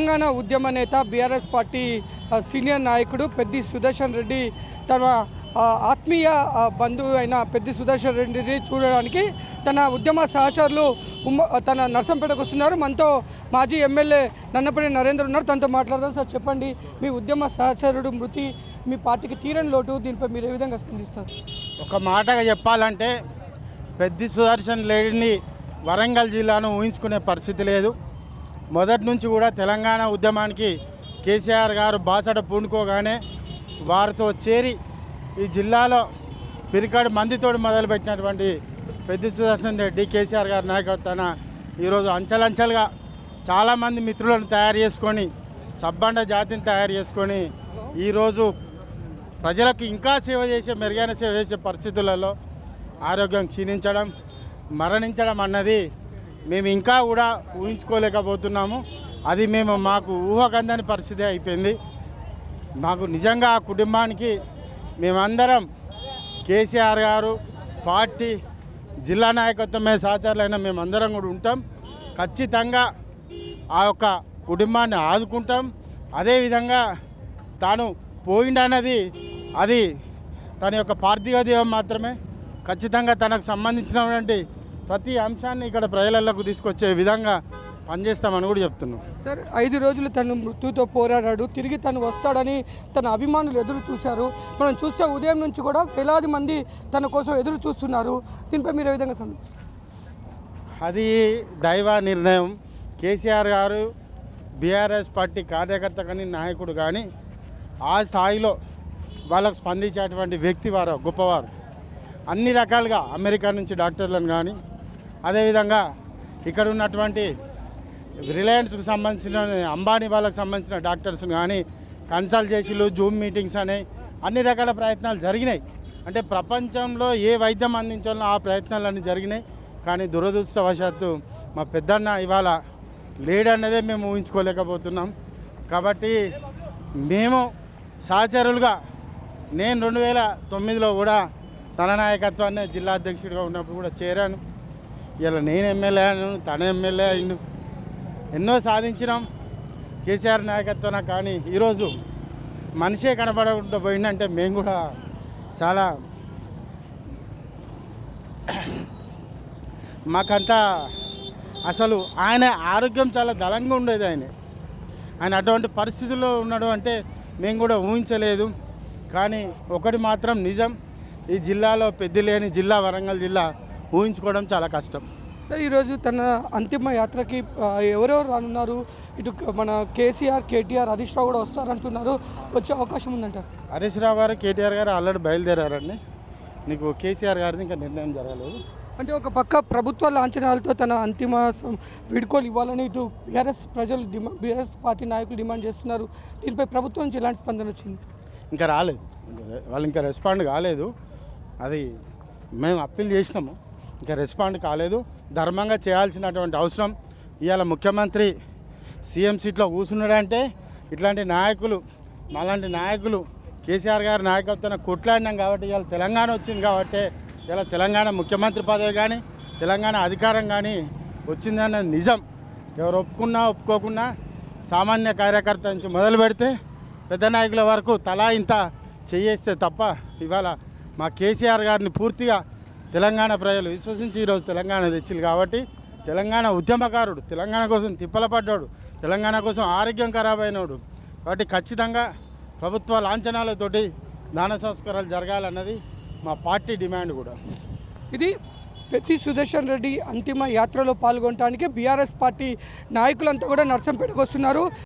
తెలంగాణ ఉద్యమ నేత BRS party senior నాయకుడు పెద్ది సుదర్శన్ రెడ్డి తన ఆత్మీయ బంధువు అయిన పెద్ది సుదర్శన్ రెడ్డిని చూడడానికి తన ఉద్యమ సహచరులు తన నర్సంపేటకు వస్తున్నారు. మనతో మాజీ ఎమ్మెల్యే నన్నపల్లి నరేంద్ర ఉన్నారు. తనతో మాట్లాడదాం. సార్ చెప్పండి, మీ ఉద్యమ సహచరుడు మృతి మీ పార్టీకి తీరని లోటు, దీనిపై మీరు ఏ విధంగా స్పందిస్తారు? ఒక మాటగా చెప్పాలంటే పెద్ది సుదర్శన్ రెడ్డిని వరంగల్ జిల్లాను ఊహించుకునే పరిస్థితి లేదు. మొదటి నుంచి కూడా తెలంగాణ ఉద్యమానికి కేసీఆర్ గారు బాసట పూనుకోగానే వారితో చేరి ఈ జిల్లాలో పిరికాడు మందితో మొదలుపెట్టినటువంటి పెద్ది సుదర్శన్ రెడ్డి కేసీఆర్ గారి నాయకత్వాన ఈరోజు అంచెలంచెలుగా చాలామంది మిత్రులను తయారు చేసుకొని సబ్బండ జాతిని తయారు చేసుకొని ఈరోజు ప్రజలకు ఇంకా సేవ చేసే మెరుగైన సేవ చేసే పరిస్థితులలో ఆరోగ్యం క్షీణించడం, మరణించడం అన్నది మేము ఇంకా కూడా ఊహించుకోలేకపోతున్నాము. అది మాకు ఊహకందని పరిస్థితి అయిపోయింది. మాకు నిజంగా ఆ కుటుంబానికి మేమందరం కేసీఆర్ గారు పార్టీ జిల్లా నాయకత్వమే సహచరులైన మేమందరం కూడా ఉంటాం. ఖచ్చితంగా ఆ యొక్క కుటుంబాన్ని ఆదుకుంటాం. అదేవిధంగా తాను పోయిండన్నది అది తన యొక్క పార్థివ దేహం మాత్రమే. ఖచ్చితంగా తనకు సంబంధించినటువంటి ప్రతి అంశాన్ని ఇక్కడ ప్రజలకు తీసుకొచ్చే విధంగా పనిచేస్తామని కూడా చెప్తున్నాం. సార్, 5 రోజులు తను మృత్యుతో పోరాడాడు. తిరిగి తను వస్తాడని తన అభిమానులు ఎదురు చూశారు. మనం చూస్తే ఉదయం నుంచి కూడా వేలాది మంది తన కోసం ఎదురు చూస్తున్నారు. దీనిపై మీరు ఏ విధంగా స్పందిస్తారు? అది దైవ నిర్ణయం. కేసీఆర్ గారు బీఆర్ఎస్ పార్టీ కార్యకర్త కానీ నాయకుడు కానీ ఆ స్థాయిలో వాళ్ళకు స్పందించేటువంటి వ్యక్తి వారు గొప్పవారు. అన్ని రకాలుగా అమెరికా నుంచి డాక్టర్లను కానీ, అదేవిధంగా ఇక్కడ ఉన్నటువంటి రిలయన్స్కి సంబంధించిన అంబానీ వాళ్ళకి సంబంధించిన డాక్టర్స్ని కానీ కన్సల్ట్ చేసిలు, జూమ్ మీటింగ్స్ అనే అన్ని రకాల ప్రయత్నాలు జరిగినాయి. అంటే ప్రపంచంలో ఏ వైద్యం అందించాలో ఆ ప్రయత్నాలన్నీ జరిగినాయి. కానీ దురదృష్టవశాత్తు మా పెద్దన్న ఇవాళ లేడన్నదే మేము ఊహించుకోలేకపోతున్నాం. కాబట్టి మేము సహచరులుగా నేను 2009లో కూడా తన నాయకత్వాన్ని జిల్లా అధ్యక్షుడిగా ఉన్నప్పుడు కూడా చేరాను. ఇలా నేను ఎమ్మెల్యే అయ్యాను, తన ఎమ్మెల్యే అయ్యిండు. ఎన్నో సాధించినాం కేసీఆర్ నాయకత్వాన. కానీ ఈరోజు మనిషే కనపడకుండా పోయిందంటే మేము కూడా చాలా మాకంతా అసలు ఆయన ఆరోగ్యం చాలా దళంగా ఉండేది. ఆయన అటువంటి పరిస్థితుల్లో ఉన్నాడు అంటే మేము కూడా ఊహించలేదు. కానీ ఒకటి మాత్రం నిజం, ఈ జిల్లాలో పెద్ద లేని జిల్లా వరంగల్ జిల్లా ఊహించుకోవడం చాలా కష్టం. సార్, ఈరోజు తన అంతిమ యాత్రకి ఎవరెవరు రానున్నారు? ఇటు మన కేసీఆర్, కేటీఆర్, హరీష్ రావు కూడా వస్తారంటున్నారు. వచ్చే అవకాశం ఉందంటారు? హరీష్ రావు గారు, కేటీఆర్ గారు ఆల్రెడీ బయలుదేరారండి. నీకు కేసీఆర్ గారిని ఇంకా నిర్ణయం జరగలేదు. అంటే ఒక పక్క ప్రభుత్వ లాంఛనాలతో తన అంతిమ వీడ్కోలు ఇవ్వాలని ఇటు బీఆర్ఎస్ ప్రజలు బీఆర్ఎస్ పార్టీ నాయకులు డిమాండ్ చేస్తున్నారు. దీనిపై ప్రభుత్వం నుంచి ఎలాంటి స్పందన వచ్చింది? ఇంకా రాలేదు, వాళ్ళు ఇంకా రెస్పాండ్ కాలేదు. అది మేము అప్పీల్ చేసినాము, ఇంకా రెస్పాండ్ కాలేదు. ధర్మంగా చేయాల్సినటువంటి అవసరం. ఇవాళ ముఖ్యమంత్రి సీఎం సీట్లో కూర్చున్నాడంటే ఇట్లాంటి నాయకులు, మాలాంటి నాయకులు కేసీఆర్ గారి నాయకత్వాన్ని కొట్లాడినాం కాబట్టి ఇవాళ తెలంగాణ వచ్చింది. కాబట్టి ఇలా తెలంగాణ ముఖ్యమంత్రి పదవి కానీ తెలంగాణ అధికారం కానీ వచ్చిందన్నది నిజం. ఎవరు ఒప్పుకున్నా ఒప్పుకోకున్నా సామాన్య కార్యకర్త నుంచి మొదలు పెడితే పెద్ద నాయకుల వరకు తలా ఇంత చేయేస్తే తప్ప ఇవాళ మా కేసీఆర్ గారిని పూర్తిగా తెలంగాణ ప్రజలు విశ్వసించి ఈరోజు తెలంగాణ తెచ్చిలు. కాబట్టి తెలంగాణ ఉద్యమకారుడు, తెలంగాణ కోసం తిప్పలపడ్డాడు, తెలంగాణ కోసం ఆరోగ్యం ఖరాబ్ అయినాడు. కాబట్టి ఖచ్చితంగా ప్రభుత్వ లాంఛనాలతోటి దాన సంస్కారాలు జరగాలన్నది మా పార్టీ డిమాండ్ కూడా. ఇది పెద్ది సుదర్శన్ రెడ్డి అంతిమ యాత్రలో పాల్గొనడానికి బీఆర్ఎస్ పార్టీ నాయకులంతా కూడా నర్సంపేటకు వస్తున్నారు.